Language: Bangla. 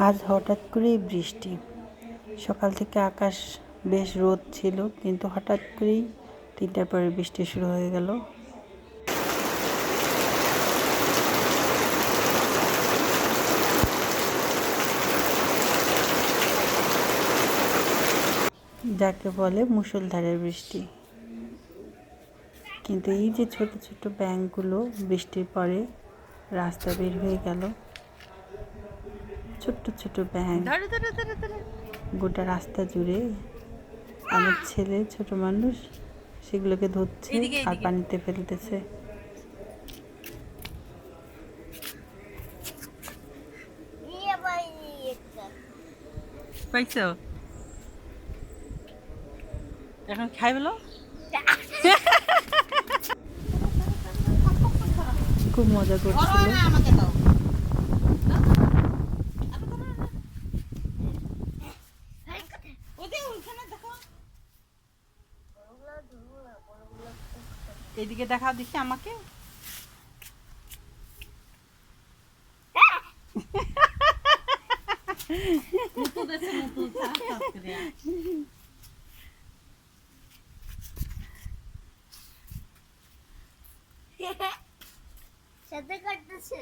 আজ হঠাৎ করেই বৃষ্টি। সকাল থেকে আকাশ বেশ রোদ ছিল, কিন্তু হঠাৎ করেই 3টার পরে বৃষ্টি শুরু হয়ে গেল। যাকে বলে মুষলধারে বৃষ্টি। কিন্তু এই যে ছোট ছোট ব্যাঙগুলো বৃষ্টির পরে রাস্তা বের হয়ে গেল, ছোট্ট ছোট ব্যাঙ গোটা রাস্তা জুড়ে। আমার ছেলে ছোট মানুষ সেগুলোকে ধরছে আর পানিতে ফেলতেছে। পাইছো? এখন খাই বলো। খুব মজা করছিল। এদিকে দেখাও দেখি আমাকে। সাথে কাটতেছে।